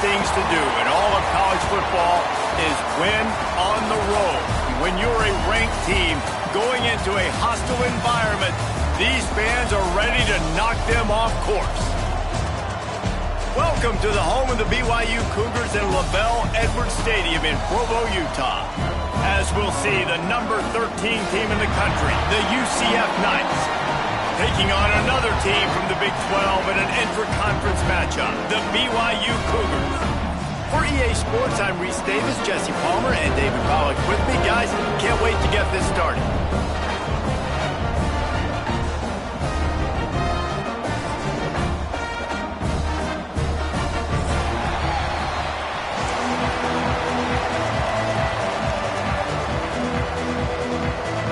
things to do in all of college football is win on the road. When you're a ranked team going into a hostile environment, these fans are ready to knock them off course. Welcome to the home of the BYU Cougars in LaVell Edwards Stadium in Provo, Utah. As we'll see, the number 13 team in the country, the UCF Knights, taking on another team from the Big 12 in an intra-conference matchup, the BYU Cougars. For EA Sports, I'm Reese Davis, Jesse Palmer, and David Pollack with me. Guys, can't wait to get this started.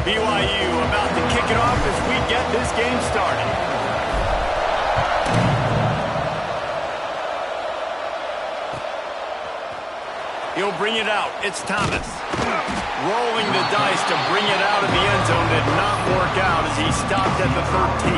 BYU about to kick it off as we get this game started. He'll bring it out. It's Thomas. Rolling the dice to bring it out of the end zone did not work out as he stopped at the 13.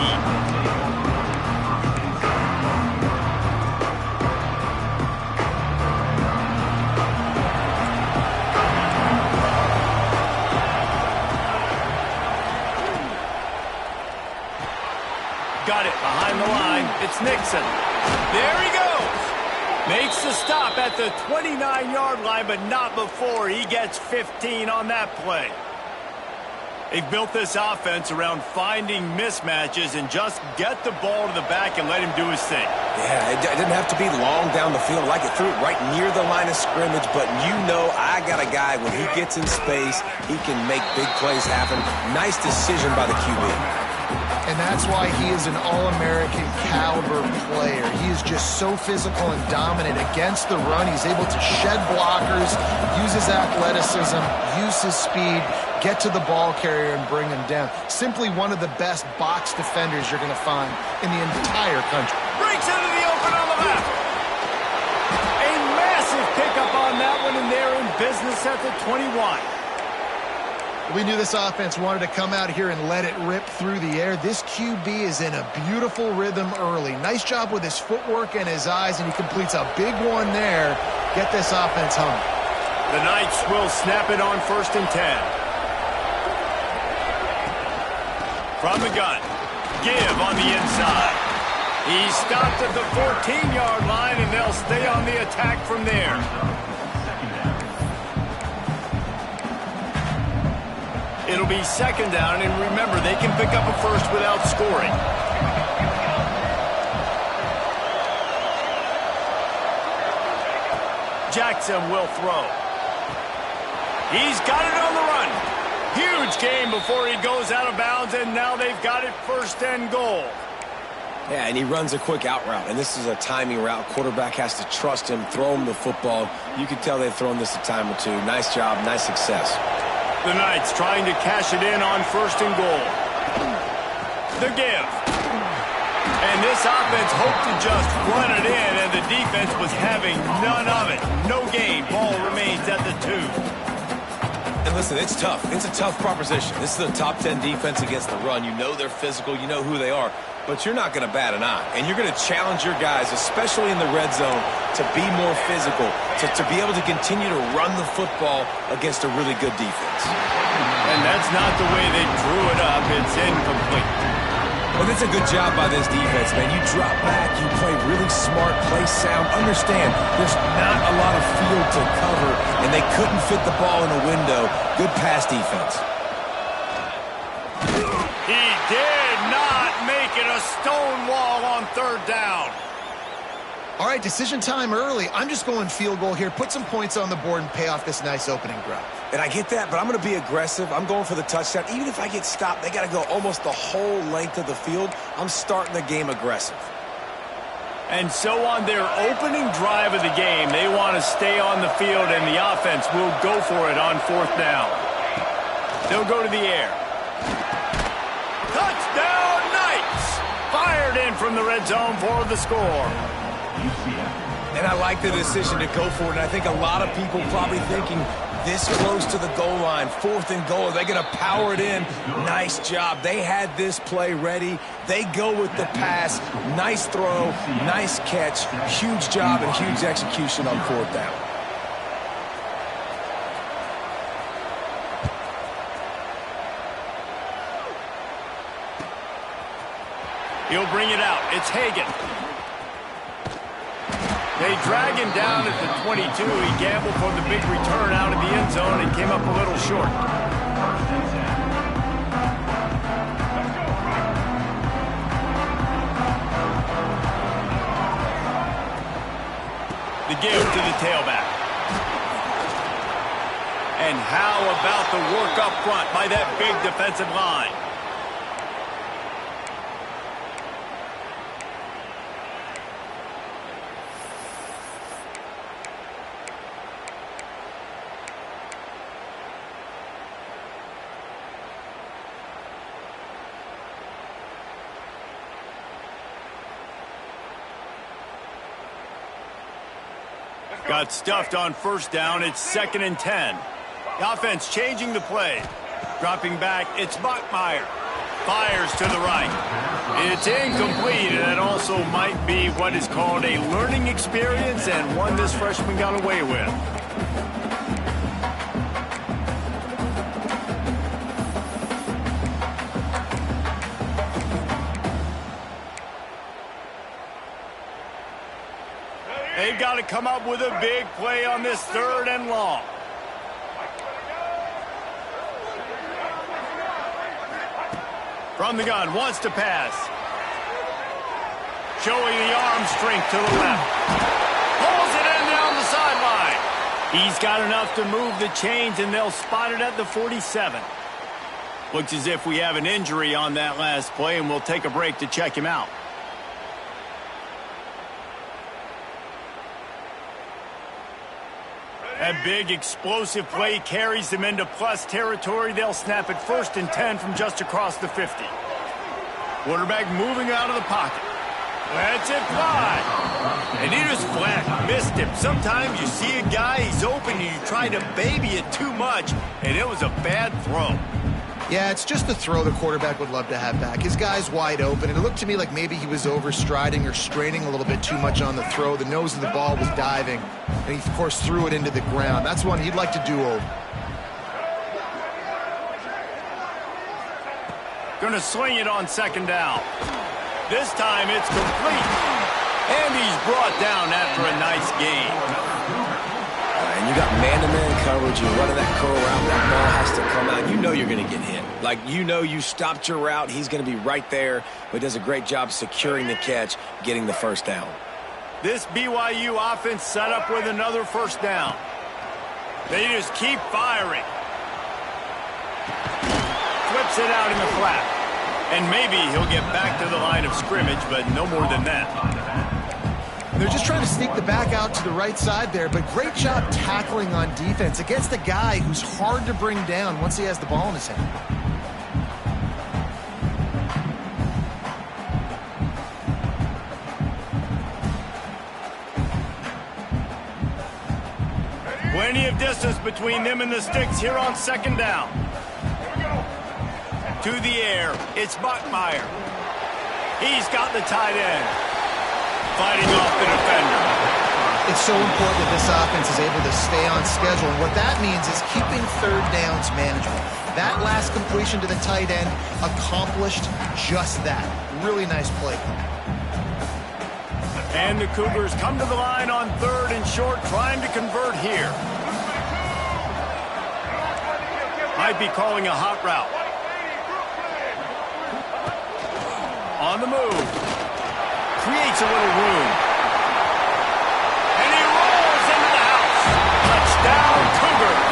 Got it behind the line. It's Nixon. There he goes. Makes the stop at the 29-yard line, but not before he gets 15 on that play. They've built this offense around finding mismatches and just get the ball to the back and let him do his thing. Yeah, it didn't have to be long down the field. Like it threw it right near the line of scrimmage, but you know I got a guy, when he gets in space, he can make big plays happen. Nice decision by the QB. And that's why he is an All-American caliber player. He is just so physical and dominant against the run. He's able to shed blockers, use his athleticism, use his speed, get to the ball carrier and bring him down. Simply one of the best box defenders you're going to find in the entire country. Breaks into the open on the left. A massive pickup on that one, and they're in business at the 21. We knew this offense wanted to come out here and let it rip through the air. This QB is in a beautiful rhythm early. Nice job with his footwork and his eyes, and he completes a big one there. Get this offense home. The Knights will snap it on 1st and 10. From the gun. Give on the inside. He stopped at the 14-yard line, and they'll stay on the attack from there. It'll be 2nd down, and remember, they can pick up a first without scoring. Jackson will throw. He's got it on the run. Huge game before he goes out of bounds, and now they've got it 1st and goal. Yeah, and he runs a quick out route, and this is a timing route. Quarterback has to trust him, throw him the football. You can tell they've thrown this a time or two. Nice job, nice success. The Knights trying to cash it in on 1st and goal. The give. And this offense hoped to just run it in, and the defense was having none of it. No gain. Ball remains at the 2. And listen, it's tough. It's a tough proposition. This is a top 10 defense against the run. You know they're physical. You know who they are. But you're not going to bat an eye. And you're going to challenge your guys, especially in the red zone, to be more physical, to be able to continue to run the football against a really good defense. And that's not the way they drew it up. It's incomplete. Well, that's a good job by this defense, man. You drop back, you play really smart, play sound. Understand, there's not a lot of field to cover, and they couldn't fit the ball in a window. Good pass defense. He did not make it a stone wall on 3rd down. All right, decision time early. I'm just going field goal here. Put some points on the board and pay off this nice opening drive. And I get that, but I'm going to be aggressive. I'm going for the touchdown. Even if I get stopped, they got to go almost the whole length of the field. I'm starting the game aggressive. And so on their opening drive of the game, they want to stay on the field, and the offense will go for it on 4th down. They'll go to the air. Touchdown, Knights! Fired in from the red zone for the score. And I like the decision to go for it, and I think a lot of people probably thinking this close to the goal line, 4th and goal, are they going to power it in? Nice job. They had this play ready. They go with the pass. Nice throw, nice catch, huge job and huge execution on 4th down. He'll bring it out. It's Hagan. They drag him down at the 22. He gambled for the big return out of the end zone and came up a little short. The give to the tailback. And how about the work up front by that big defensive line? Got stuffed on 1st down. It's 2nd and 10. The offense changing the play. Dropping back, it's Bachmeier. Fires to the right. It's incomplete, and it also might be what is called a learning experience and one this freshman got away with. They've got to come up with a big play on this 3rd and long. From the gun, wants to pass. Showing the arm strength to the left. Pulls it in down the sideline. He's got enough to move the chains, and they'll spot it at the 47. Looks as if we have an injury on that last play, and we'll take a break to check him out. That big explosive play carries them into plus territory. They'll snap it 1st and 10 from just across the 50. Quarterback moving out of the pocket. Lets it fly. And he just flat missed him. Sometimes you see a guy, he's open, and you try to baby it too much, and it was a bad throw. Yeah, it's just the throw the quarterback would love to have back. His guy's wide open, and it looked to me like maybe he was overstriding or straining a little bit too much on the throw. The nose of the ball was diving, and he, of course, threw it into the ground. That's one he'd like to do over. Gonna swing it on 2nd down. This time it's complete. And he's brought down after a nice gain. And you got man-to-man coverage. You're running that curl route. That ball has to come out. You know you're going to get hit. Like, you know you stopped your route. He's going to be right there. But does a great job securing the catch, getting the 1st down. This BYU offense set up with another 1st down. They just keep firing. Flips it out in the flat. And maybe he'll get back to the line of scrimmage, but no more than that. They're just trying to sneak the back out to the right side there, but great job tackling on defense against a guy who's hard to bring down once he has the ball in his hand. Plenty of distance between them and the sticks here on 2nd down. To the air, it's Bachmeier. He's got the tight end. Fighting off the defender. It's so important that this offense is able to stay on schedule. And what that means is keeping 3rd downs manageable. That last completion to the tight end accomplished just that. Really nice play. And the Cougars come to the line on 3rd and short, trying to convert here. Might be calling a hot route. On the move. Creates a little room. And he rolls into the house. Touchdown, Cougars.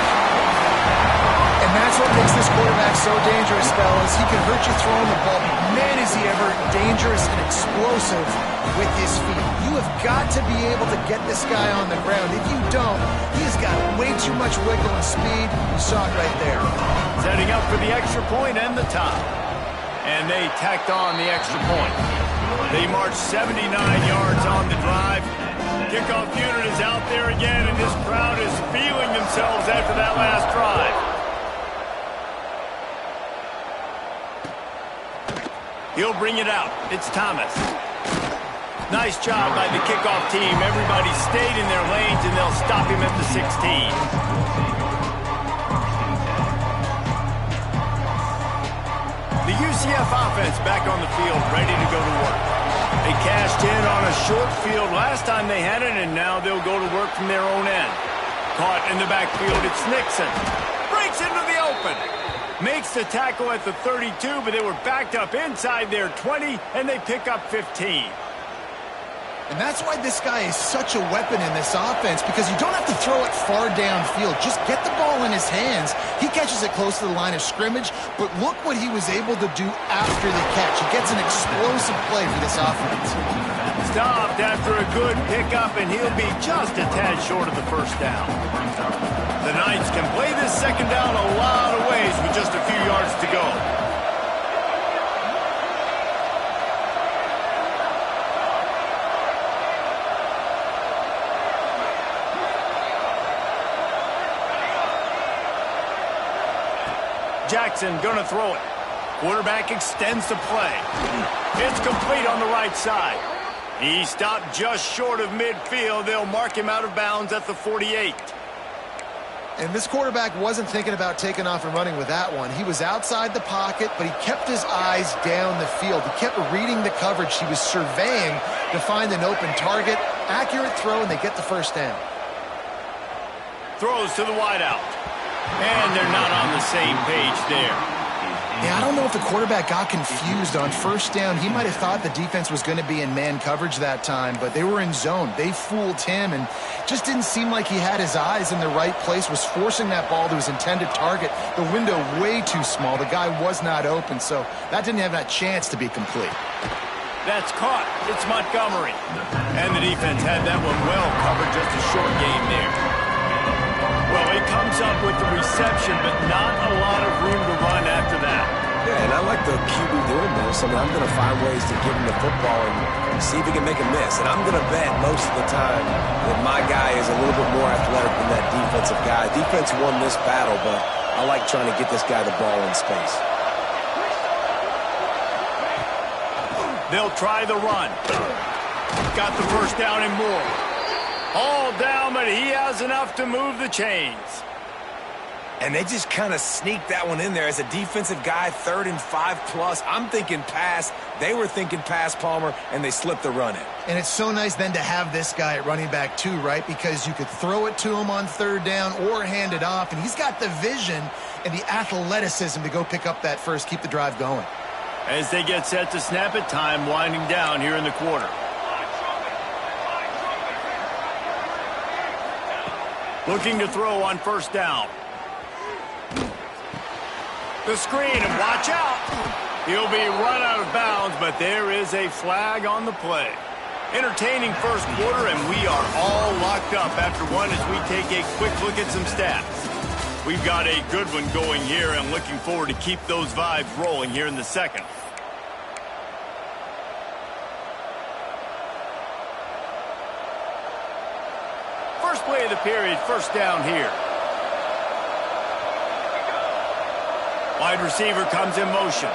And that's what makes this quarterback so dangerous, fellas. He can hurt you throwing the ball. Man, is he ever dangerous and explosive with his feet. You have got to be able to get this guy on the ground. If you don't, he's got way too much wiggle and speed. You saw it right there. Setting up for the extra point and the top. And they tacked on the extra point. They marched 79 yards on the drive. Kickoff unit is out there again, and this crowd is feeling themselves after that last drive. He'll bring it out. It's Thomas. Nice job by the kickoff team. Everybody stayed in their lanes, and they'll stop him at the 16. The UCF offense back on the field, ready to go to work. They cashed in on a short field last time they had it, and now they'll go to work from their own end. Caught in the backfield, it's Nixon. Breaks into the open. Makes the tackle at the 32, but they were backed up inside their 20, and they pick up 15. And that's why this guy is such a weapon in this offense, because you don't have to throw it far downfield. Just get the ball in his hands. He catches it close to the line of scrimmage, but look what he was able to do after the catch. He gets an explosive play for this offense. Stopped after a good pickup, and he'll be just a tad short of the first down. The Knights can play this second down a lot of ways with just a few yards to go. Jackson gonna throw it. Quarterback extends the play. It's complete on the right side. He stopped just short of midfield. They'll mark him out of bounds at the 48. And this quarterback wasn't thinking about taking off and running with that one. He was outside the pocket, but he kept his eyes down the field. He kept reading the coverage. He was surveying to find an open target. Accurate throw, and they get the first down. Throws to the wideout. And they're not on the same page there. Yeah, I don't know if the quarterback got confused on first down. He might have thought the defense was going to be in man coverage that time, but they were in zone. They fooled him, and just didn't seem like he had his eyes in the right place, was forcing that ball to his intended target. The window way too small. The guy was not open, so that didn't have that chance to be complete. That's caught. It's Montgomery. And the defense had that one well covered, just a short game there. Well, he comes up with the reception, but not a lot of room to run after that. Yeah, and I like the QB doing this. I mean, I'm going to find ways to give him the football and see if he can make a miss. And I'm going to bet most of the time that my guy is a little bit more athletic than that defensive guy. Defense won this battle, but I like trying to get this guy the ball in space. They'll try the run. Got the first down and more. All down, but he has enough to move the chains. And they just kind of sneaked that one in there as a defensive guy, 3rd and 5+. I'm thinking pass. They were thinking pass, Palmer, and they slipped the run in. And it's so nice then to have this guy at running back too, right? Because you could throw it to him on 3rd down or hand it off, and he's got the vision and the athleticism to go pick up that first, keep the drive going. As they get set to snap it, time winding down here in the quarter. Looking to throw on first down. The screen, and watch out. He'll be run out of bounds, but there is a flag on the play. Entertaining first quarter, and we are all locked up after one as we take a quick look at some stats. We've got a good one going here, and looking forward to keep those vibes rolling here in the second. First play of the period, first down here. Wide receiver comes in motion.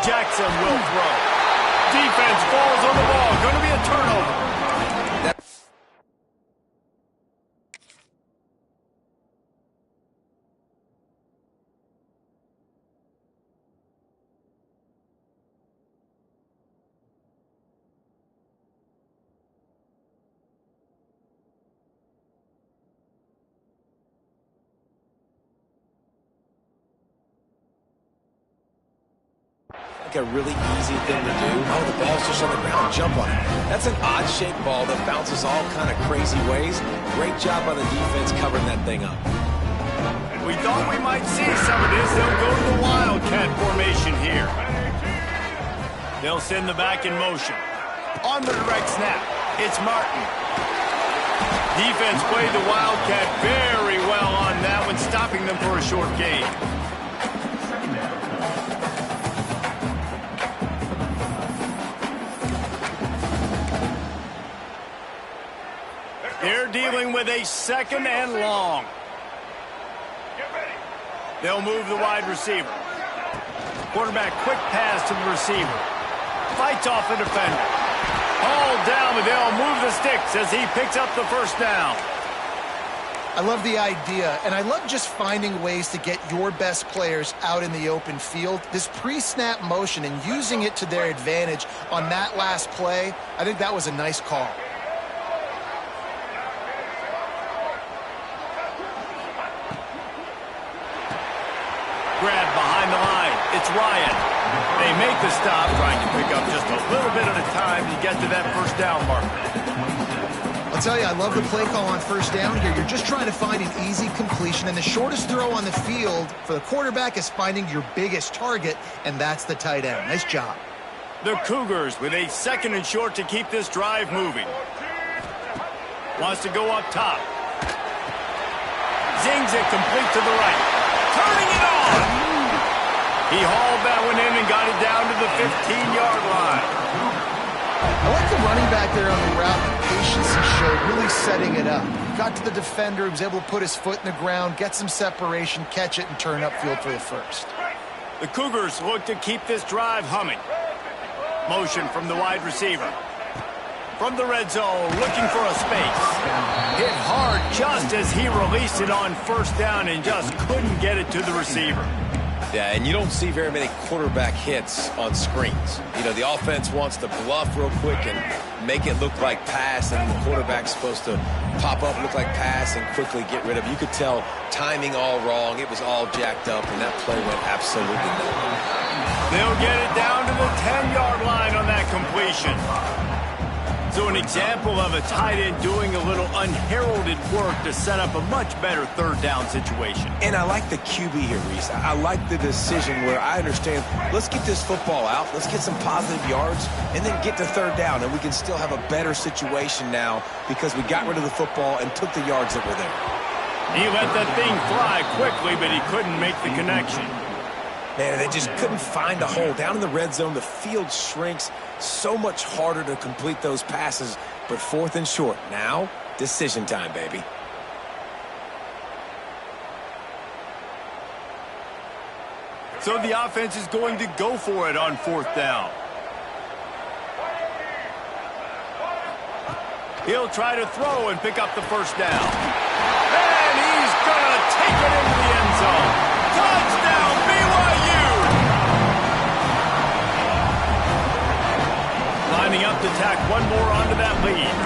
Jackson will throw. Defense falls on the ball. Going to be a turnover. A really easy thing to do. Oh, the ball's just on the ground. Jump on it. That's an odd-shaped ball that bounces all kind of crazy ways. Great job by the defense covering that thing up. And we thought we might see some of this. They'll go to the Wildcat formation here. They'll send the back in motion. On the direct snap, it's Martin. Defense played the Wildcat very well on that one, stopping them for a short gain. dealing with a 2nd and long. They'll move the wide receiver. Quarterback quick pass to the receiver. Fights off the defender. Hauled down, but they'll move the sticks as he picks up the first down. I love the idea, and I love just finding ways to get your best players out in the open field. This pre-snap motion and using it to their advantage on that last play, I think that was a nice call. Grab behind the line. It's Ryan. They make the stop, trying to pick up just a little bit at a time to get to that first down marker. I'll tell you, I love the play call on first down here. You're just trying to find an easy completion, and the shortest throw on the field for the quarterback is finding your biggest target, and that's the tight end. Nice job. The Cougars with a 2nd and short to keep this drive moving. Wants to go up top. Zings it complete to the right. Turning it on! He hauled that one in and got it down to the 15-yard line. I like the running back there on the route, the patience he showed, really setting it up. Got to the defender, he was able to put his foot in the ground, get some separation, catch it, and turn upfield for the first. The Cougars look to keep this drive humming. Motion from the wide receiver. From the red zone, looking for a space. Hit hard just as he released it on first down and just couldn't get it to the receiver. Yeah, and you don't see very many quarterback hits on screens. You know, the offense wants to bluff real quick and make it look like pass, and the quarterback's supposed to pop up, look like pass, and quickly get rid of it. You could tell timing all wrong. It was all jacked up, and that play went absolutely nowhere. They'll get it down to the 10-yard line on that completion. So an example of a tight end doing a little unheralded work to set up a much better third down situation. And I like the QB here, Reese. I like the decision where I understand, let's get this football out, let's get some positive yards, and then get to third down, and we can still have a better situation now because we got rid of the football and took the yards that were there. He let that thing fly quickly, but he couldn't make the connection. Man, they just couldn't find a hole. Down in the red zone, the field shrinks. So much harder to complete those passes, but 4th and short. Now, decision time, baby. So the offense is going to go for it on 4th down. He'll try to throw and pick up the first down. And he's going to take it into the end zone. Touchdown, BYU! Lining up to tack one more onto that lead.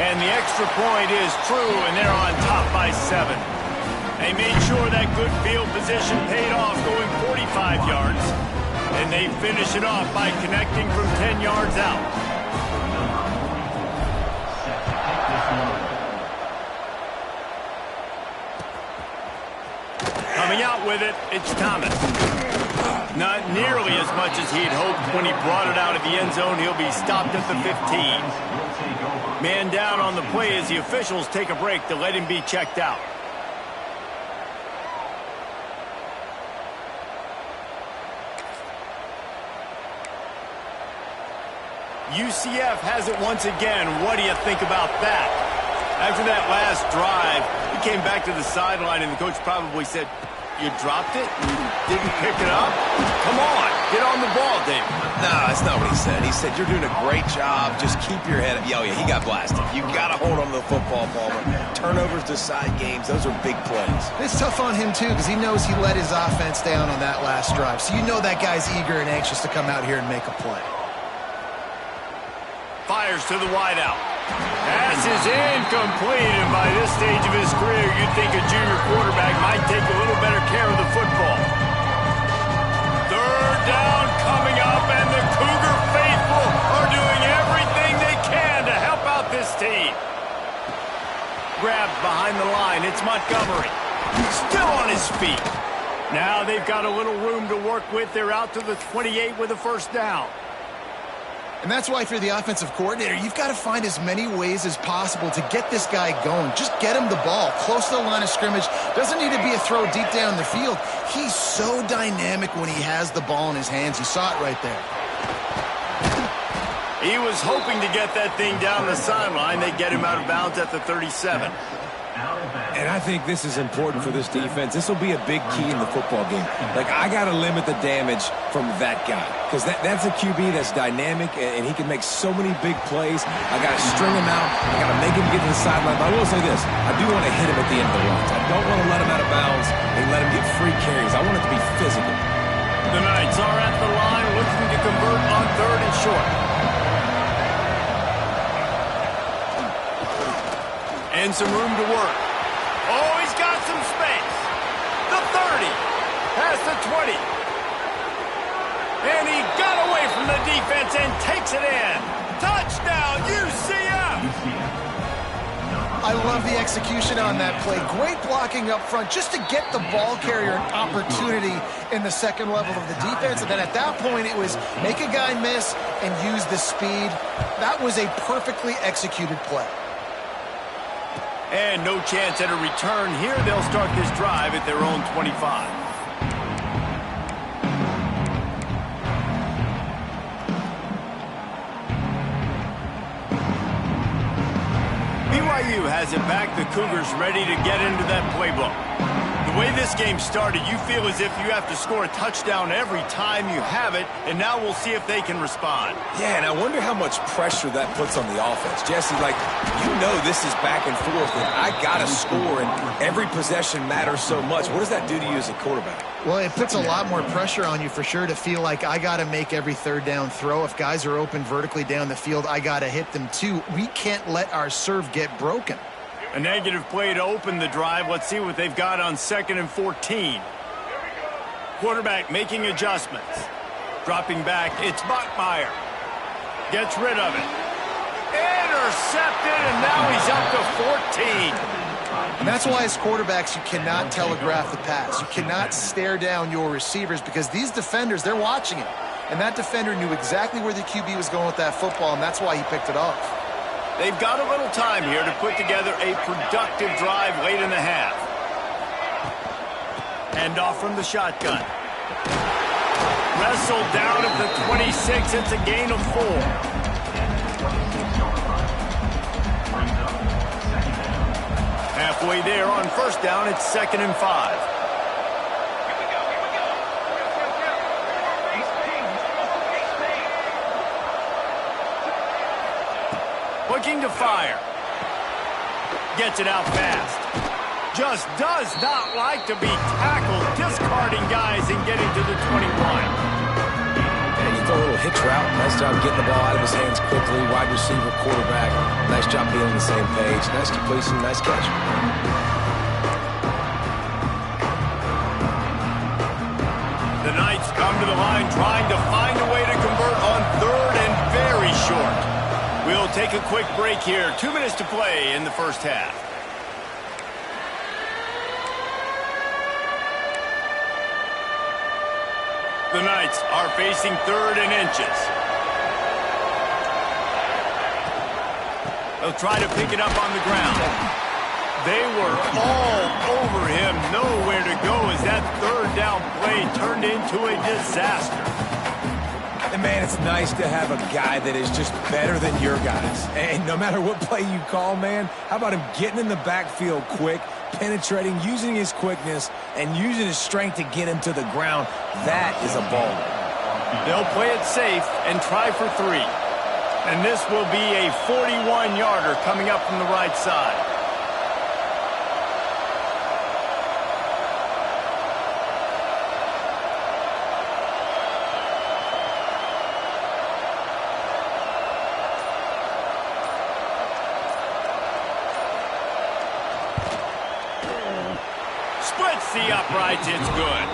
And the extra point is true, and they're on top by 7. They made sure that good field position paid off, going 45 yards. And they finish it off by connecting from 10 yards out. Coming out with it, it's Thomas. Not nearly as much as he'd hoped when he brought it out of the end zone. He'll be stopped at the 15. Man down on the play as the officials take a break to let him be checked out. UCF has it once again. What do you think about that? After that last drive, he came back to the sideline, and the coach probably said, "You dropped it? You didn't pick it up? Come on, get on the ball, David." No, that's not what he said. He said, "You're doing a great job. Just keep your head up." Oh, yeah, he got blasted. You got to hold on to the football, Palmer. Turnovers decide games. Those are big plays. It's tough on him, too, because he knows he let his offense down on that last drive. So you know that guy's eager and anxious to come out here and make a play. Fires to the wideout. Pass is incomplete, and by this stage of his career, you'd think a junior quarterback might take a little better care of the football. Third down coming up, and the Cougar faithful are doing everything they can to help out this team. Grabbed behind the line, it's Montgomery. Still on his feet. Now they've got a little room to work with. They're out to the 28 with a first down. And that's why, if you're the offensive coordinator, you've got to find as many ways as possible to get this guy going. Just get him the ball close to the line of scrimmage. Doesn't need to be a throw deep down the field. He's so dynamic when he has the ball in his hands. You saw it right there. He was hoping to get that thing down the sideline. They get him out of bounds at the 37. And I think this is important for this defense. This will be a big key in the football game. Like, I got to limit the damage from that guy because that's a QB that's dynamic, and he can make so many big plays. I got to string him out. I got to make him get to the sideline. But I will say this. I do want to hit him at the end of the runs. I don't want to let him out of bounds and let him get free carries. I want it to be physical. The Knights are at the line looking to convert on 3rd and short. And some room to work. Oh, he's got some space. The 30. Past the 20. And he got away from the defense and takes it in. Touchdown, UCF! I love the execution on that play. Great blocking up front just to get the ball carrier an opportunity in the second level of the defense. And then at that point, it was make a guy miss and use the speed. That was a perfectly executed play. And no chance at a return here. They'll start this drive at their own 25. BYU has it back. The Cougars ready to get into that playbook. The way this game started, you feel as if you have to score a touchdown every time you have it, and now we'll see if they can respond. Yeah, and I wonder how much pressure that puts on the offense. Jesse, like, you know this is back and forth, and I got to score, and every possession matters so much. What does that do to you as a quarterback? Well, it puts a lot more pressure on you for sure to feel like I got to make every third down throw. If guys are open vertically down the field, I got to hit them too. We can't let our serve get broken. A negative play to open the drive. Let's see what they've got on 2nd and 14. Quarterback making adjustments. Dropping back, it's Bachmeier. Gets rid of it. Intercepted, and now he's up to 14. And that's why as quarterbacks, you cannot telegraph the pass. You cannot stare down your receivers because these defenders, they're watching it. And that defender knew exactly where the QB was going with that football, and that's why he picked it off. They've got a little time here to put together a productive drive late in the half. Handoff from the shotgun. Wrestled down at the 26. It's a gain of 4. Halfway there on 1st down, it's 2nd and 5. Looking to fire. Gets it out fast. Just does not like to be tackled. Discarding guys and getting to the 21. And you throw a little hitch route. Nice job getting the ball out of his hands quickly. Wide receiver, quarterback. Nice job being on the same page. Nice completion, nice catch. The Knights come to the line trying to find a way to convert on 3rd and very short. We'll take a quick break here. 2 minutes to play in the first half. The Knights are facing 3rd and inches. They'll try to pick it up on the ground. They were all over him. Nowhere to go as that 3rd down play turned into a disaster. And, man, it's nice to have a guy that is just better than your guys. And no matter what play you call, man, how about him getting in the backfield quick, penetrating, using his quickness, and using his strength to get him to the ground? That is a baller. They'll play it safe and try for 3. And this will be a 41-yarder coming up from the right side. Splits the uprights, it's good.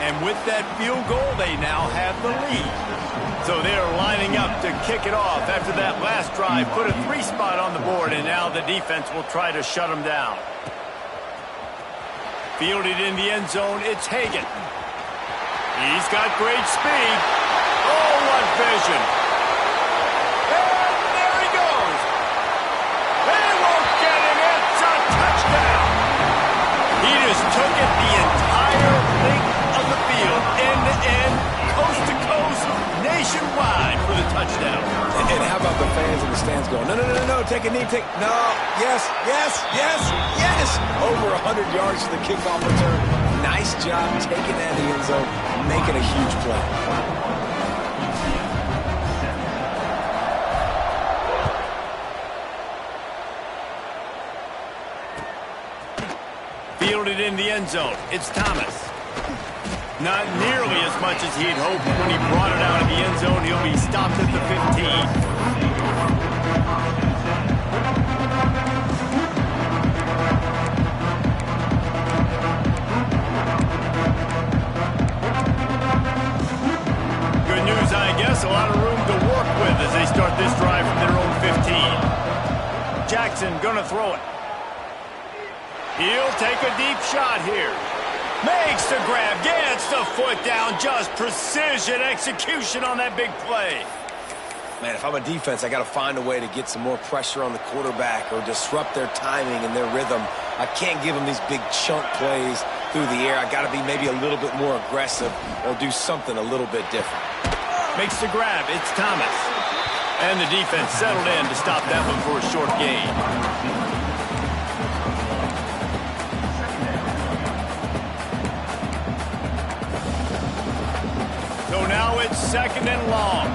And with that field goal, they now have the lead. So they're lining up to kick it off after that last drive. Put a 3 spot on the board, and now the defense will try to shut them down. Fielded in the end zone, it's Hagan. He's got great speed. Oh, what vision. And there he goes. They won't get him. It's a touchdown. He just took it the entire length of the field, end to end, coast to coast, nationwide for the touchdown. And how about the fans in the stands going, no, no, no, no, no, take a knee, no, yes, yes, yes, yes. Over 100 yards to the kickoff return. Nice job taking that in the end zone, making a huge play. Fielded in the end zone. It's Thomas. Not nearly as much as he'd hoped when he brought it out of the end zone. He'll be stopped at the 15. Good news, I guess. A lot of room to work with as they start this drive from their own 15. Jackson gonna throw it. He'll take a deep shot here. Makes the grab, gets the foot down, just precision execution on that big play. Man, if I'm a defense, I got to find a way to get some more pressure on the quarterback or disrupt their timing and their rhythm. I can't give them these big chunk plays through the air. I got to be maybe a little bit more aggressive or do something a little bit different. Makes the grab, it's Thomas. And the defense settled in to stop that one for a short gain. So now it's 2nd and long.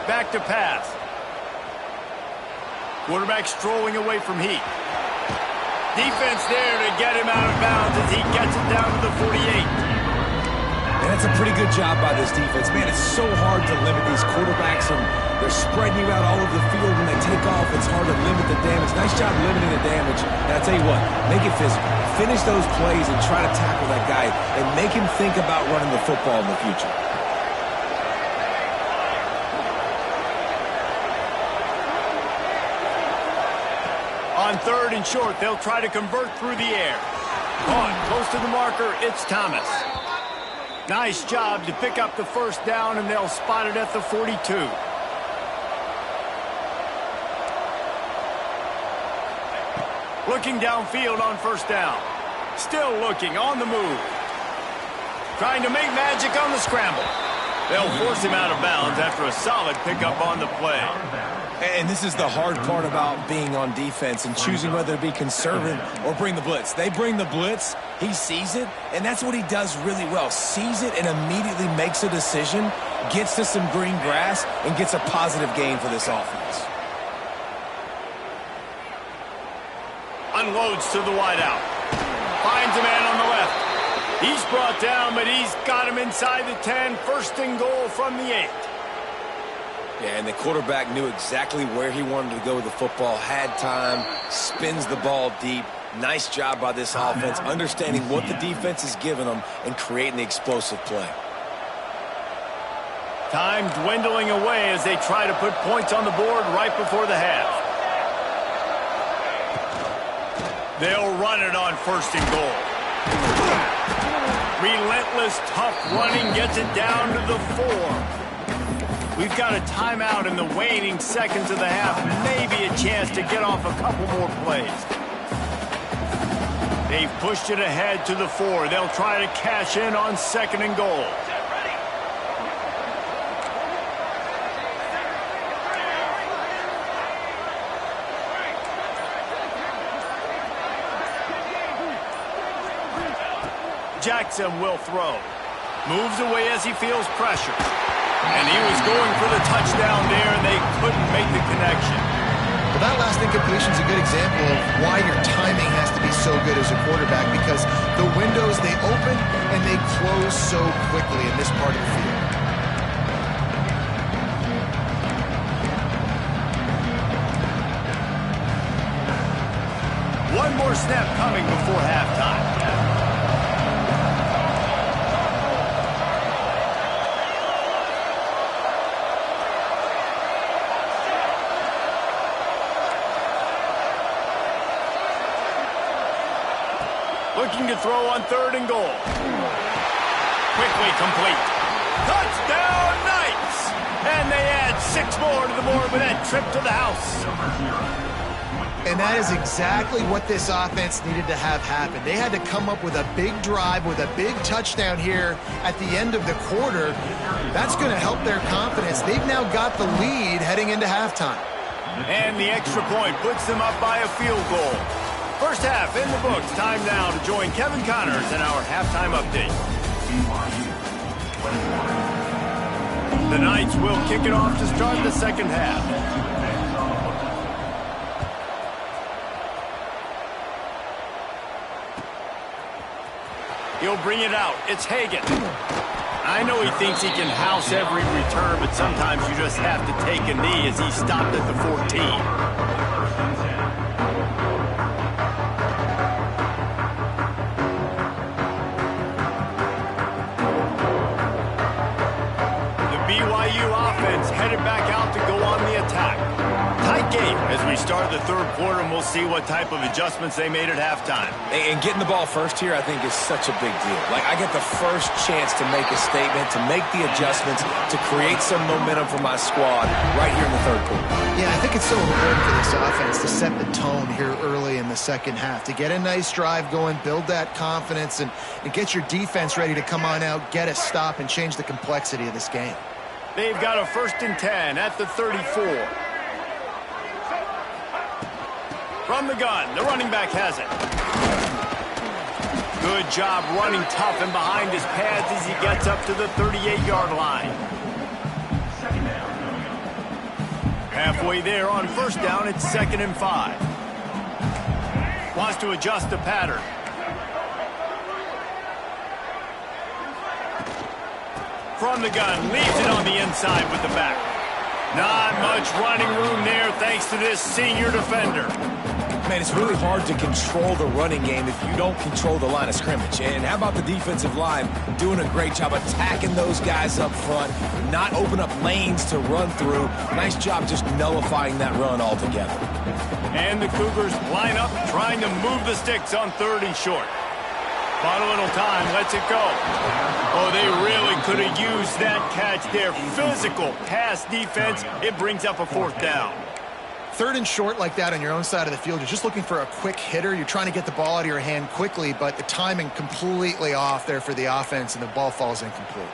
Back to pass. Quarterback strolling away from Heat. Defense there to get him out of bounds as he gets it down to the 48. And that's a pretty good job by this defense. Man, it's so hard to limit these quarterbacks, and they're spreading you out all over the field. When they take off, it's hard to limit the damage. Nice job limiting the damage. And I tell you what, make it physical. Finish those plays and try to tackle that guy and make him think about running the football in the future. On 3rd and short, they'll try to convert through the air. On, close to the marker, it's Thomas. Nice job to pick up the first down, and they'll spot it at the 42. Looking downfield on 1st down. Still looking, on the move. Trying to make magic on the scramble. They'll force him out of bounds after a solid pickup on the play. And this is the hard part about being on defense and choosing whether to be conservative or bring the blitz. They bring the blitz, he sees it, and that's what he does really well. Sees it and immediately makes a decision, gets to some green grass, and gets a positive gain for this offense. Unloads to the wideout. Finds a man on the left. He's brought down, but he's got him inside the 10. 1st and goal from the 8. Yeah, and the quarterback knew exactly where he wanted to go with the football, had time, spins the ball deep. Nice job by this offense, understanding what the defense is giving them and creating the explosive play. Time dwindling away as they try to put points on the board right before the half. They'll run it on 1st and goal. Relentless, tough running gets it down to the 4. We've got a timeout in the waning seconds of the half. Maybe a chance to get off a couple more plays. They've pushed it ahead to the 4. They'll try to cash in on 2nd and goal. Jackson will throw. Moves away as he feels pressure. And he was going for the touchdown there, and they couldn't make the connection. Well, that last incompletion is a good example of why your timing has to be so good as a quarterback, because the windows, they open and they close so quickly in this part of the field. One more snap coming before halftime. Looking to throw on 3rd and goal. Quickly complete. Touchdown, Knights! And they add 6 more to the board with that trip to the house. And that is exactly what this offense needed to have happen. They had to come up with a big drive, with a big touchdown here at the end of the quarter. That's going to help their confidence. They've now got the lead heading into halftime. And the extra point puts them up by a field goal. First half in the books. Time now to join Kevin Connors in our halftime update. The Knights will kick it off to start the second half. He'll bring it out. It's Hagan. I know he thinks he can house every return, but sometimes you just have to take a knee as he stopped at the 14. BYU offense headed back out to go on the attack. Tight game as we start the third quarter, and we'll see what type of adjustments they made at halftime. And getting the ball first here, I think, is such a big deal. Like, I get the first chance to make a statement, to make the adjustments, to create some momentum for my squad right here in the third quarter. Yeah, I think it's so important for this offense to set the tone here early in the second half, to get a nice drive going, build that confidence, and get your defense ready to come on out, get a stop, and change the complexity of this game. They've got a 1st and 10 at the 34. From the gun, the running back has it. Good job running tough and behind his pads as he gets up to the 38-yard line. Halfway there on first down, it's 2nd and 5. Wants to adjust the pattern. From the gun, leaves it on the inside with the back. Not much running room there thanks to this senior defender. Man, it's really hard to control the running game if you don't control the line of scrimmage. And how about the defensive line doing a great job attacking those guys up front, not open up lanes to run through. Nice job just nullifying that run altogether. And the Cougars line up trying to move the sticks on 3rd and short. Bought a little time, lets it go. Oh, they really could have used that catch there. Physical pass defense. It brings up a 4th down. 3rd and short like that on your own side of the field, you're just looking for a quick hitter. You're trying to get the ball out of your hand quickly, but the timing completely off there for the offense, and the ball falls incomplete.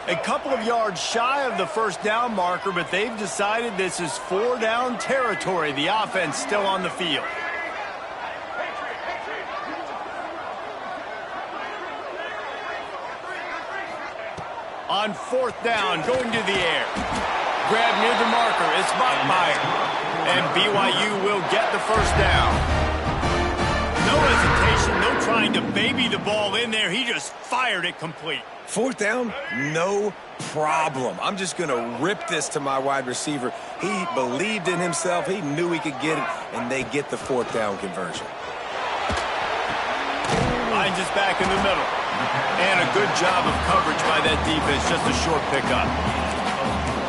A couple of yards shy of the 1st down marker, but they've decided this is 4-down territory. The offense still on the field. On 4th down, going to the air. Grab near the marker. It's Bachmeier. And BYU will get the 1st down. No hesitation, no trying to baby the ball in there. He just fired it complete. 4th down, no problem. I'm just going to rip this to my wide receiver. He believed in himself. He knew he could get it, and they get the 4th down conversion. Finds us back in the middle. And a good job of coverage by that defense. Just a short pickup.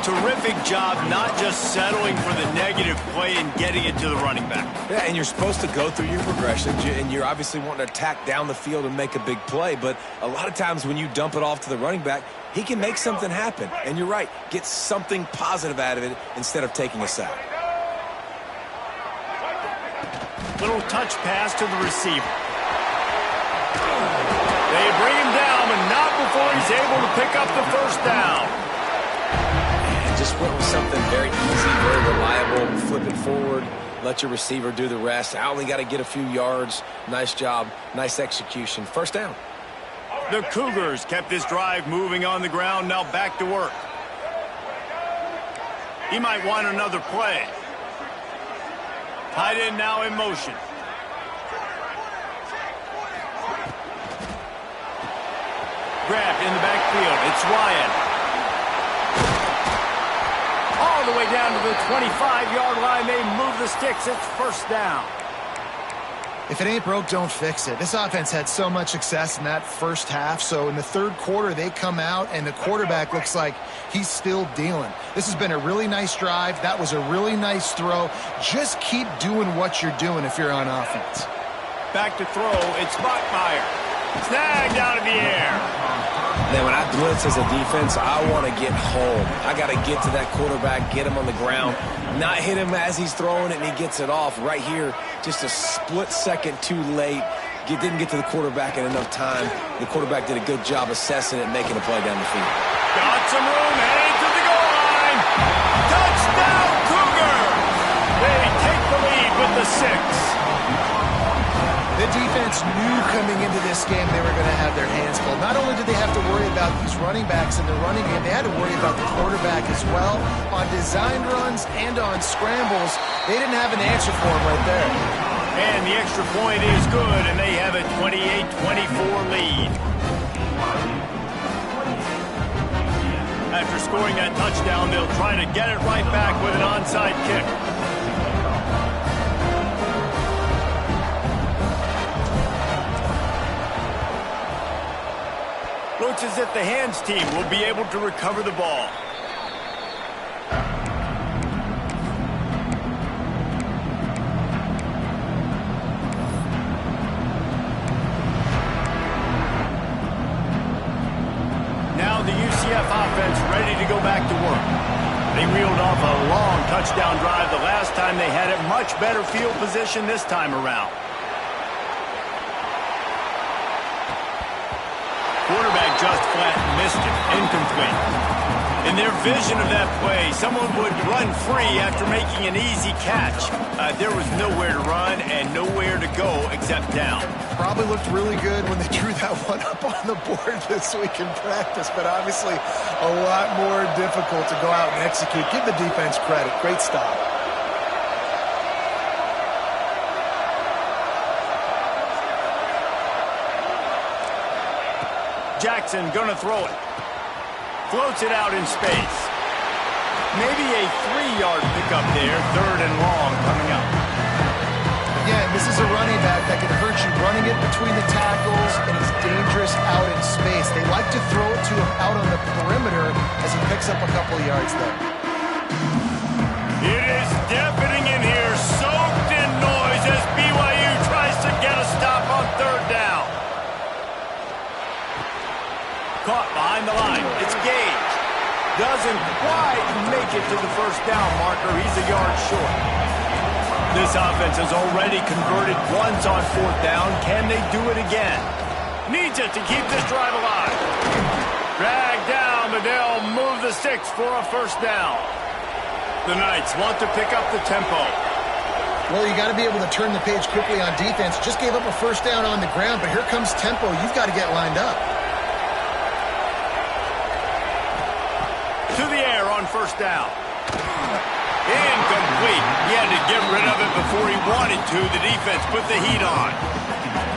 Terrific job not just settling for the negative play and getting it to the running back. Yeah, and you're supposed to go through your progressions, and you're obviously wanting to attack down the field and make a big play, but a lot of times when you dump it off to the running back, he can make something happen. And you're right, get something positive out of it instead of taking a sack. Little touch pass to the receiver. They bring him down, but not before he's able to pick up the 1st down. Just went with something very easy, very reliable. Flip it forward, let your receiver do the rest. I only got to get a few yards. Nice job, nice execution. 1st down. The Cougars kept this drive moving on the ground, now back to work. He might want another play. Tight end now in motion. Grabbed in the backfield. It's Ryan. All the way down to the 25-yard line. They move the sticks. It's 1st down. If it ain't broke, don't fix it. This offense had so much success in that 1st half, so in the 3rd quarter, they come out, and the quarterback looks like he's still dealing. This has been a really nice drive. That was a really nice throw. Just keep doing what you're doing if you're on offense. Back to throw. It's Bachmeier. Snagged out of the air. Now, when I blitz as a defense, I want to get home. I got to get to that quarterback, get him on the ground, not hit him as he's throwing it and he gets it off. Right here, just a split second too late. Didn't get to the quarterback in enough time. The quarterback did a good job assessing it and making a play down the field. Got some room, heading to the goal line. Touchdown, Cougar! They take the lead with the 6. The defense knew coming into this game they were going to have their hands full. Not only did they have to worry about these running backs in the running game, they had to worry about the quarterback as well. On designed runs and on scrambles, they didn't have an answer for him right there. And the extra point is good, and they have a 28-24 lead. After scoring that touchdown, they'll try to get it right back with an onside kick. Looks as if the hands team will be able to recover the ball. Now the UCF offense ready to go back to work. They reeled off a long touchdown drive the last time they had it. Much better field position this time around. Quarterback just flat missed it. Incomplete. In their vision of that play, someone would run free after making an easy catch. There was nowhere to run and nowhere to go except down. Probably looked really good when they drew that one up on the board this week in practice, but obviously a lot more difficult to go out and execute. Give the defense credit. Great stop. Jackson gonna throw it. Floats it out in space. Maybe a 3-yard pickup there. 3rd and long coming up. Again, this is a running back that can hurt you running it between the tackles, and he's dangerous out in space. They like to throw it to him out on the perimeter as he picks up a couple of yards there. It is deafening in here, soaked in noise as BYU tries to get a stop on 3rd down. Caught behind the line. It's Gage. Doesn't quite make it to the 1st down marker. He's a yard short. This offense has already converted once on 4th down. Can they do it again? Needs it to keep this drive alive. Drag down, but they'll move the 6 for a 1st down. The Knights want to pick up the tempo. Well, you got to be able to turn the page quickly on defense. Just gave up a 1st down on the ground, but here comes tempo. You've got to get lined up. To the air on 1st down. Incomplete. He had to get rid of it before he wanted to. The defense put the heat on.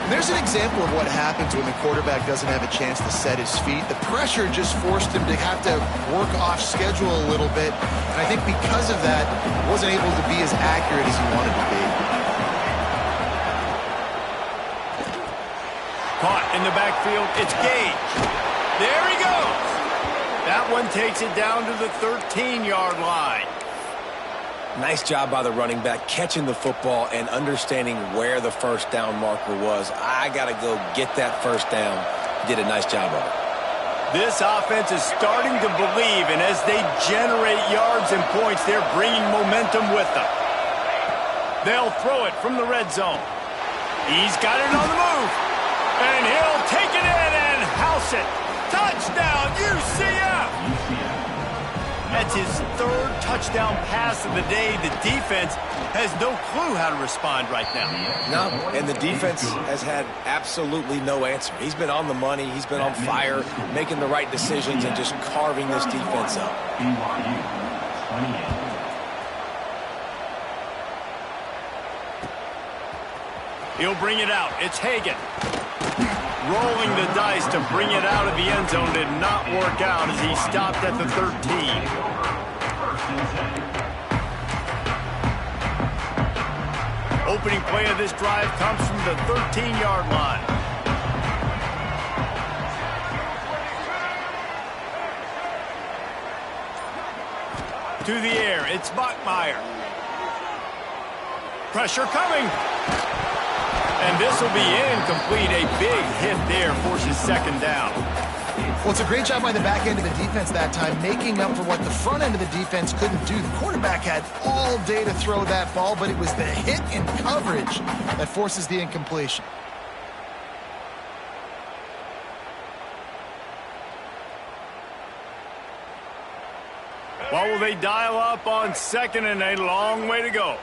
There's an example of what happens when the quarterback doesn't have a chance to set his feet. The pressure just forced him to have to work off schedule a little bit. And I think because of that, wasn't able to be as accurate as he wanted to be. Caught in the backfield. It's Gage. There he goes. That one takes it down to the 13-yard line. Nice job by the running back, catching the football and understanding where the 1st down marker was. I got to go get that 1st down. Did a nice job of it. This offense is starting to believe, and as they generate yards and points, they're bringing momentum with them. They'll throw it from the red zone. He's got it on the move, and he'll take it in and house it. Touchdown, UCF! That's his 3rd touchdown pass of the day. The defense has no clue how to respond right now. No, and the defense has had absolutely no answer. He's been on the money. He's been on fire, making the right decisions and just carving this defense up. He'll bring it out. It's Hagan. Rolling the dice to bring it out of the end zone did not work out as he stopped at the 13. Opening play of this drive comes from the 13-yard line. To the air, it's Bachmeier. Pressure coming. And this will be incomplete. A big hit there forces 2nd down. Well, it's a great job by the back end of the defense that time, making up for what the front end of the defense couldn't do. The quarterback had all day to throw that ball, but it was the hit in coverage that forces the incompletion. What will they dial up on 2nd and a long way to go?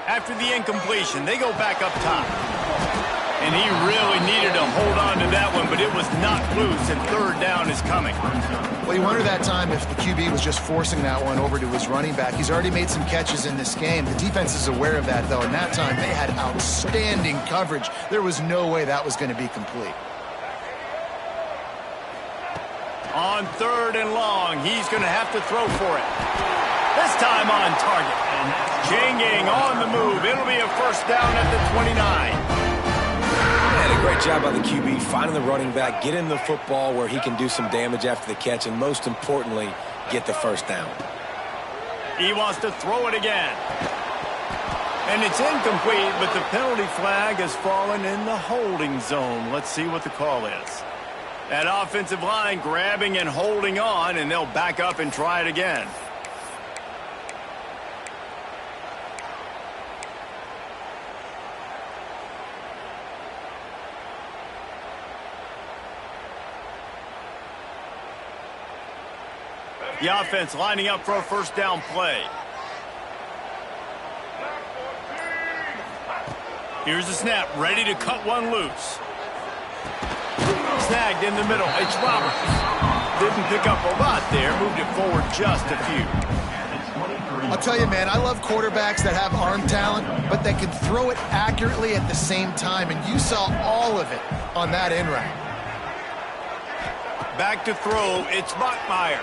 After the incompletion, they go back up top. And he really needed to hold on to that one, but it was knocked loose, and 3rd down is coming. Well, you wonder that time if the QB was just forcing that one over to his running back. He's already made some catches in this game. The defense is aware of that, though, and that time they had outstanding coverage. There was no way that was going to be complete. On 3rd and long, he's going to have to throw for it. This time on target. Changing on the move. It'll be a 1st down at the 29. And a great job by the QB finding the running back, getting the football where he can do some damage after the catch, and most importantly, get the 1st down. He wants to throw it again. And it's incomplete, but the penalty flag has fallen in the holding zone. Let's see what the call is. That offensive line grabbing and holding on, and they'll back up and try it again. The offense lining up for a 1st down play. Here's the snap, ready to cut one loose. Snagged in the middle. It's Roberts. Didn't pick up a lot there. Moved it forward just a few. I'll tell you, man, I love quarterbacks that have arm talent, but that can throw it accurately at the same time. And you saw all of it on that in route. Back to throw. It's Bachmeier.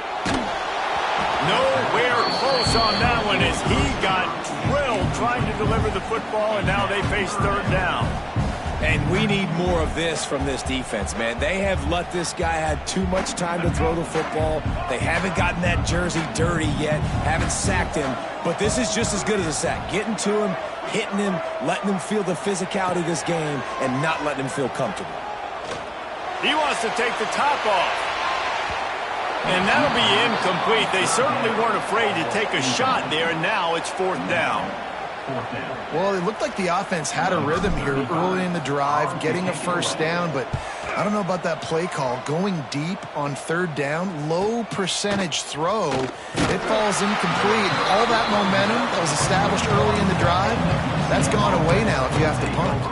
Nowhere close on that one as he got drilled trying to deliver the football, and now they face 3rd down. And we need more of this from this defense, man. They have let this guy have too much time to throw the football. They haven't gotten that jersey dirty yet, haven't sacked him. But this is just as good as a sack. Getting to him, hitting him, letting him feel the physicality of this game, and not letting him feel comfortable. He wants to take the top off. And that'll be incomplete. They certainly weren't afraid to take a shot there, and now it's 4th down. Well, it looked like the offense had a rhythm here early in the drive, getting a 1st down, but I don't know about that play call. Going deep on 3rd down, low percentage throw, it falls incomplete. All that momentum that was established early in the drive, that's gone away now if you have to punt.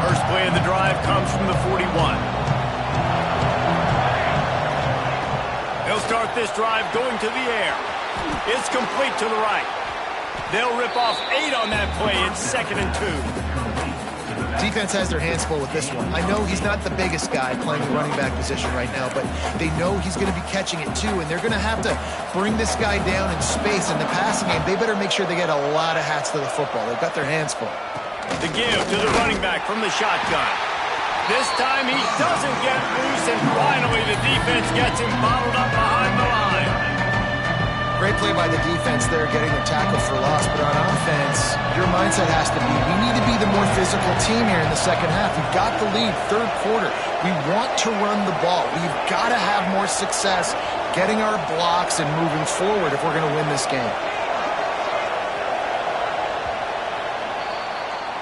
First play of the drive comes from the 41. They'll start this drive going to the air. It's complete to the right. They'll rip off 8 on that play. It's 2nd and 2. Defense has their hands full with this one. I know he's not the biggest guy playing the running back position right now, but they know he's going to be catching it too, and they're going to have to bring this guy down in space. In the passing game, they better make sure they get a lot of hats to the football. They've got their hands full. The give to the running back from the shotgun. This time he doesn't get loose, and finally the defense gets him bottled up behind the line. Great play by the defense there, getting the tackle for loss. But on offense, your mindset has to be, we need to be the more physical team here in the 2nd half. We've got the lead, 3rd quarter. We want to run the ball. We've got to have more success getting our blocks and moving forward if we're going to win this game.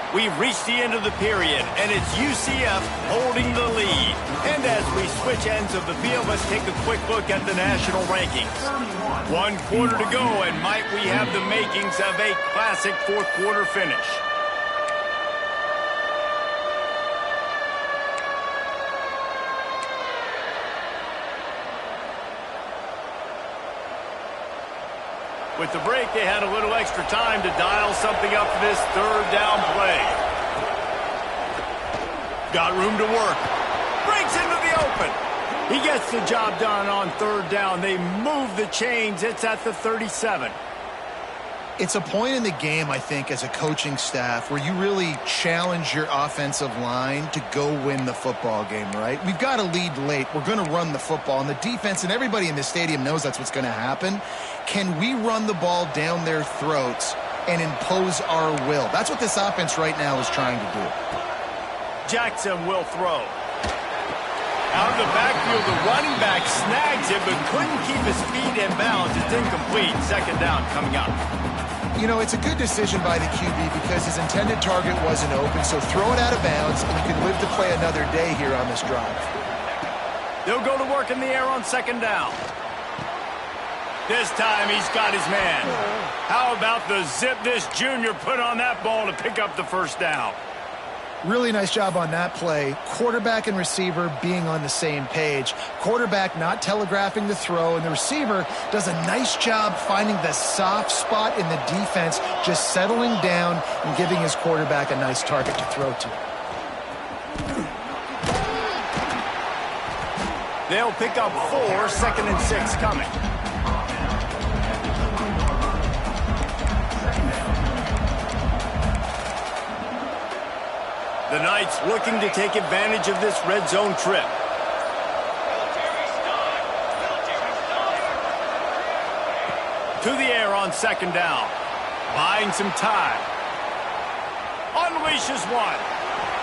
We've reached the end of the period, and it's UCF holding the lead. And as we switch ends of the field, let's take a quick look at the national rankings. 1 quarter to go, and might we have the makings of a classic 4th quarter finish. With the break, they had a little extra time to dial something up for this 3rd down play. Got room to work. Breaks into the open. He gets the job done on 3rd down. They move the chains. It's at the 37. It's a point in the game, I think, as a coaching staff where you really challenge your offensive line to go win the football game, right? We've got to lead late. We're going to run the football. And the defense and everybody in the stadium knows that's what's going to happen. Can we run the ball down their throats and impose our will? That's what this offense right now is trying to do. Jackson will throw. Out of the backfield, the running back snags it, but couldn't keep his feet in bounds. It's incomplete. Second down coming up. You know, it's a good decision by the QB because his intended target wasn't open, so throw it out of bounds, and he can live to play another day here on this drive. They'll go to work in the air on second down. This time he's got his man. How about the zip this junior put on that ball to pick up the first down? Really nice job on that play. Quarterback and receiver being on the same page. Quarterback not telegraphing the throw, and the receiver does a nice job finding the soft spot in the defense, just settling down and giving his quarterback a nice target to throw to. They'll pick up 4, second and 6 coming. The Knights looking to take advantage of this red zone trip. To the air on second down. Buying some time. Unleashes one.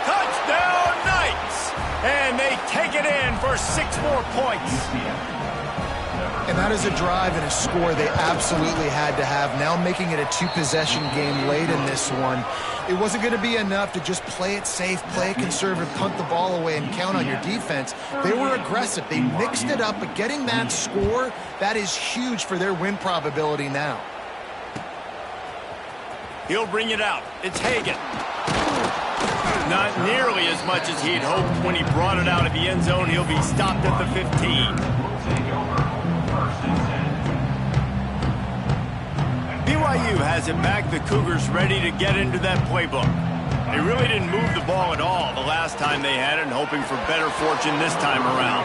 Touchdown Knights! And they take it in for 6 more points. And that is a drive and a score they absolutely had to have. Now making it a 2-possession game late in this one. It wasn't going to be enough to just play it safe, play it conservative, punt the ball away, and count on your defense. They were aggressive. They mixed it up, but getting that score, that is huge for their win probability now. He'll bring it out. It's Hagan. Not nearly as much as he'd hoped when he brought it out of the end zone. He'll be stopped at the 15. BYU has it back. The Cougars ready to get into that playbook. They really didn't move the ball at all the last time they had it, and hoping for better fortune this time around.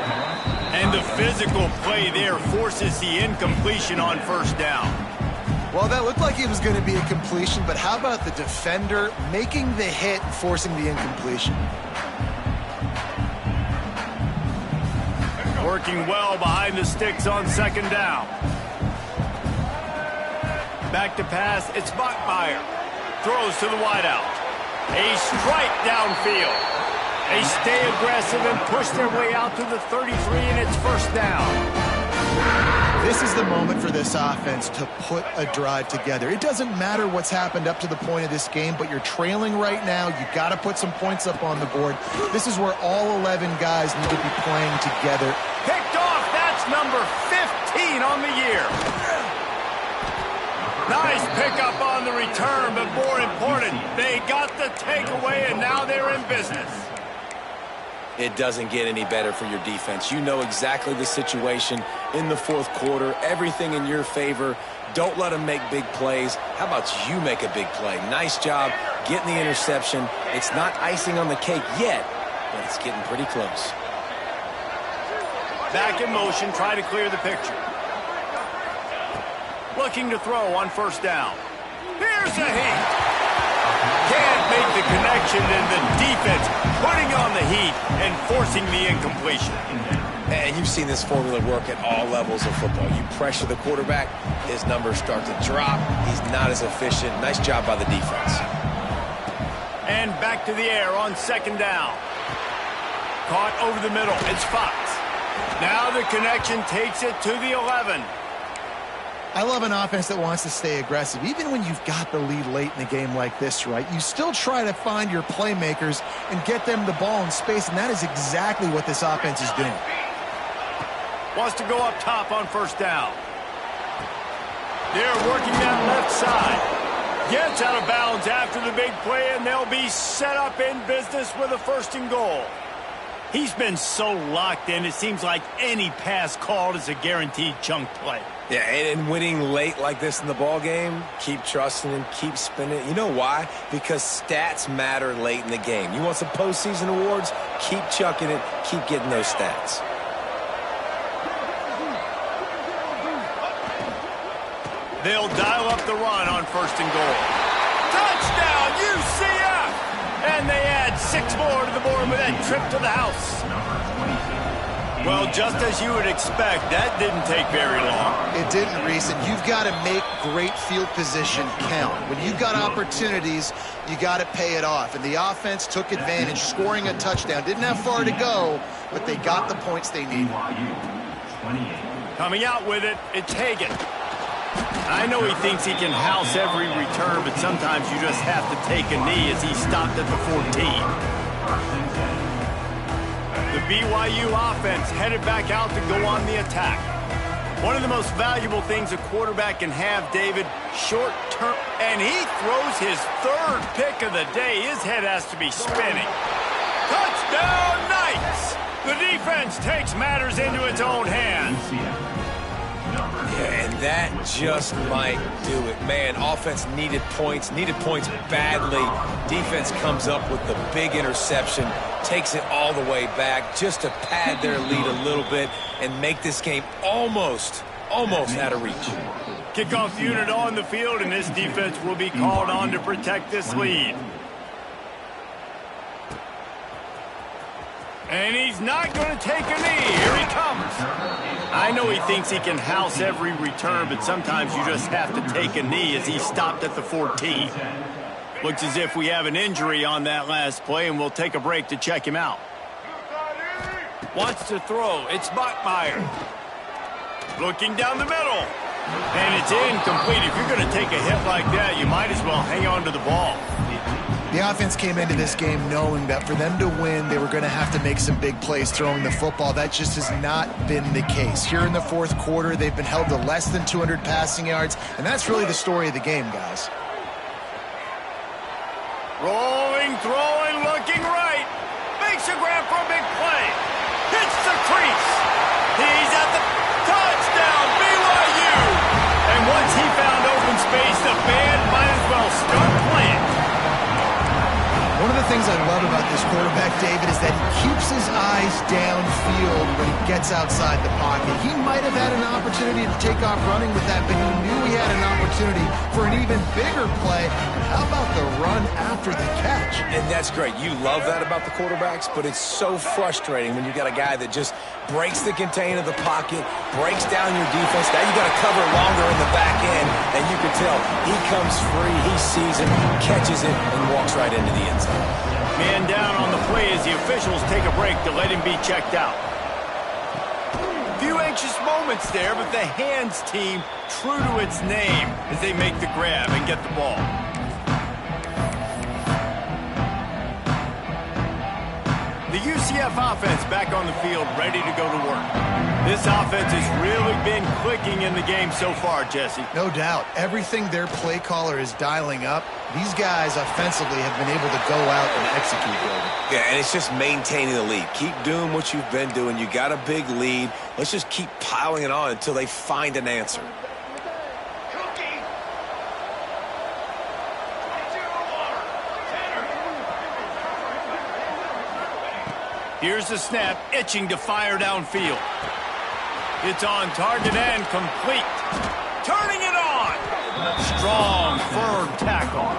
And the physical play there forces the incompletion on first down. Well, that looked like it was going to be a completion, but how about the defender making the hit and forcing the incompletion? Working well behind the sticks on second down. Back to pass, it's Bachmeier. Throws to the wideout. A strike downfield. They stay aggressive and push their way out to the 33, and it's first down. This is the moment for this offense to put a drive together. It doesn't matter what's happened up to the point of this game, but you're trailing right now. You've got to put some points up on the board. This is where all 11 guys need to be playing together. Picked off, that's number 15 on the year. Nice pickup on the return, but more important, they got the takeaway, and now they're in business. It doesn't get any better for your defense. You know exactly the situation in the fourth quarter, everything in your favor. Don't let them make big plays. How about you make a big play? Nice job getting the interception. It's not icing on the cake yet, but it's getting pretty close. Back in motion, try to clear the picture. Looking to throw on first down. Here's a heat. Can't make the connection, and the defense putting on the heat and forcing the incompletion. And you've seen this formula work at all levels of football. You pressure the quarterback, his numbers start to drop. He's not as efficient. Nice job by the defense. And back to the air on second down. Caught over the middle. It's Fox. Now the connection takes it to the 11. I love an offense that wants to stay aggressive. Even when you've got the lead late in a game like this, right, you still try to find your playmakers and get them the ball in space, and that is exactly what this offense is doing. Wants to go up top on first down. They're working that left side. Gets out of bounds after the big play, and they'll be set up in business with a first and goal. He's been so locked in, it seems like any pass called is a guaranteed chunk play. Yeah, and winning late like this in the ball game, keep trusting him, keep spinning. You know why? Because stats matter late in the game. You want some postseason awards? Keep chucking it, keep getting those stats. They'll dial up the run on 1st and goal. Touchdown, UCF! And they add 6 more to the board with that trip to the house. Well, just as you would expect, that didn't take very long. It didn't, Reese, and you've got to make great field position count. When you've got opportunities, you got to pay it off. And the offense took advantage, scoring a touchdown. Didn't have far to go, but they got the points they needed. Coming out with it, it's Hagan. I know he thinks he can house every return, but sometimes you just have to take a knee as he stopped at the 14. The BYU offense headed back out to go on the attack. One of the most valuable things a quarterback can have, David, short term. And he throws his 3rd pick of the day. His head has to be spinning. Touchdown, Knights! The defense takes matters into its own hands. Yeah, and that just might do it. Man, offense needed points badly. Defense comes up with the big interception, takes it all the way back just to pad their lead a little bit and make this game almost out of reach. Kickoff unit on the field, and this defense will be called on to protect this lead. And he's not going to take a knee. Here he comes. I know he thinks he can house every return, but sometimes you just have to take a knee as he stopped at the 14. Looks as if we have an injury on that last play, and we'll take a break to check him out. Wants to throw. It's Bachmeier. Looking down the middle. And it's incomplete. If you're going to take a hit like that, you might as well hang on to the ball. The offense came into this game knowing that for them to win, they were going to have to make some big plays throwing the football. That just has not been the case. Here in the 4th quarter, they've been held to less than 200 passing yards, and that's really the story of the game, guys. Rolling, throwing, looking right. Makes a grab for a big play. Hits the crease. He's at the touchdown, BYU. And once he found open space, the band might as well start playing. One of the things I love about this quarterback, David, is that he keeps his eyes downfield when he gets outside the pocket. He might have had an opportunity to take off running with that, but he knew he had an opportunity for an even bigger play. How about the run after the catch? And that's great. You love that about the quarterbacks, but it's so frustrating when you got a guy that just breaks the contain of the pocket, breaks down your defense. Now you got to cover longer in the back end, and you can tell he comes free, he sees it, catches it, and walks right into the end zone. Man down on the play as the officials take a break to let him be checked out. Few anxious moments there, but the hands team true to its name as they make the grab and get the ball. The UCF offense back on the field, ready to go to work. This offense has really been clicking in the game so far, Jesse. No doubt. Everything their play caller is dialing up, these guys offensively have been able to go out and execute. Yeah, and it's just maintaining the lead. Keep doing what you've been doing. You got a big lead. Let's just keep piling it on until they find an answer. Here's the snap, itching to fire downfield. It's on target and complete. Turning it on. Strong, firm tackle.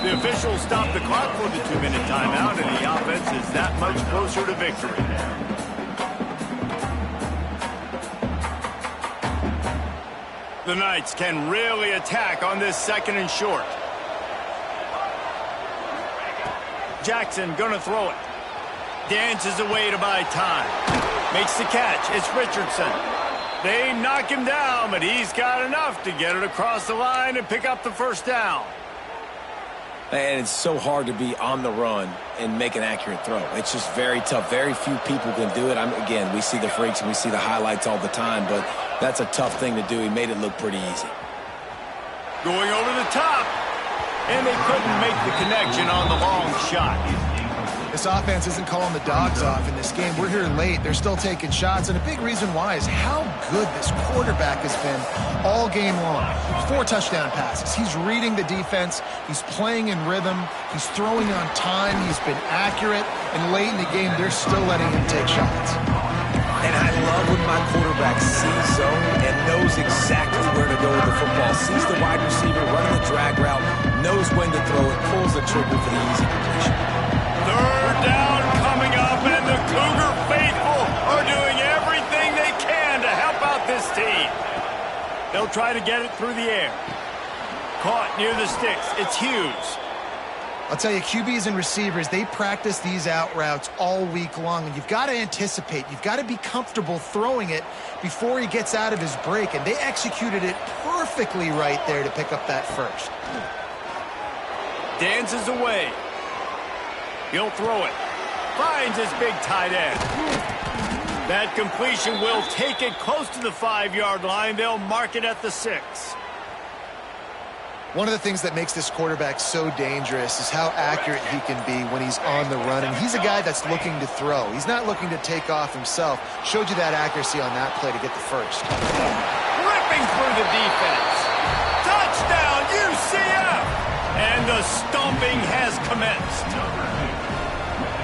The officials stop the clock for the 2-minute timeout, and the offense is that much closer to victory. The Knights can really attack on this 2nd and short. Jackson gonna throw it. Dances away to buy time. Makes the catch. It's Richardson. They knock him down, but he's got enough to get it across the line and pick up the 1st down. And it's so hard to be on the run and make an accurate throw. It's just very tough. Very few people can do it. Again, we see the freaks and we see the highlights all the time, but that's a tough thing to do. He made it look pretty easy. Going over the top. And they couldn't make the connection on the long shot. This offense isn't calling the dogs off in this game. We're here late. They're still taking shots, and a big reason why is how good this quarterback has been all game long. 4 touchdown passes. He's reading the defense. He's playing in rhythm. He's throwing on time. He's been accurate, and late in the game, they're still letting him take shots. And I love when my quarterback sees zone and knows exactly where to go with the football. sees the wide receiver running the drag route, knows when to throw it, pulls the trigger for the easy completion. Third down coming up, and the Cougar faithful are doing everything they can to help out this team. They'll try to get it through the air. Caught near the sticks. It's Hughes. I'll tell you, QBs and receivers, they practice these out routes all week long, and you've got to anticipate. You've got to be comfortable throwing it before he gets out of his break, and they executed it perfectly right there to pick up that first. Dances away. He'll throw it. Finds his big tight end. That completion will take it close to the 5-yard line. They'll mark it at the 6. One of the things that makes this quarterback so dangerous is how accurate he can be when he's on the run. And he's a guy that's looking to throw. He's not looking to take off himself. Showed you that accuracy on that play to get the first. Ripping through the defense. Touchdown, UCF! And the stomping has commenced.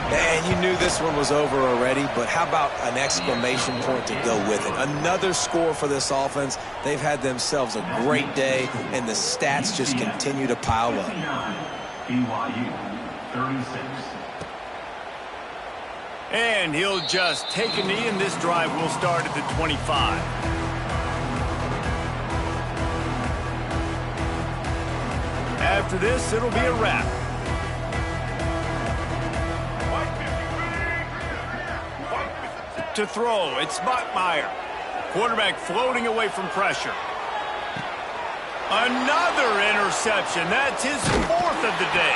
And you knew this one was over already, but how about an exclamation point to go with it? Another score for this offense. They've had themselves a great day, and the stats just continue to pile up. BYU, 36. And he'll just take a knee, and this drive will start at the 25. After this, it'll be a wrap. To throw, it's Bachmeier. Quarterback floating away from pressure. Another interception. That's his 4th of the day.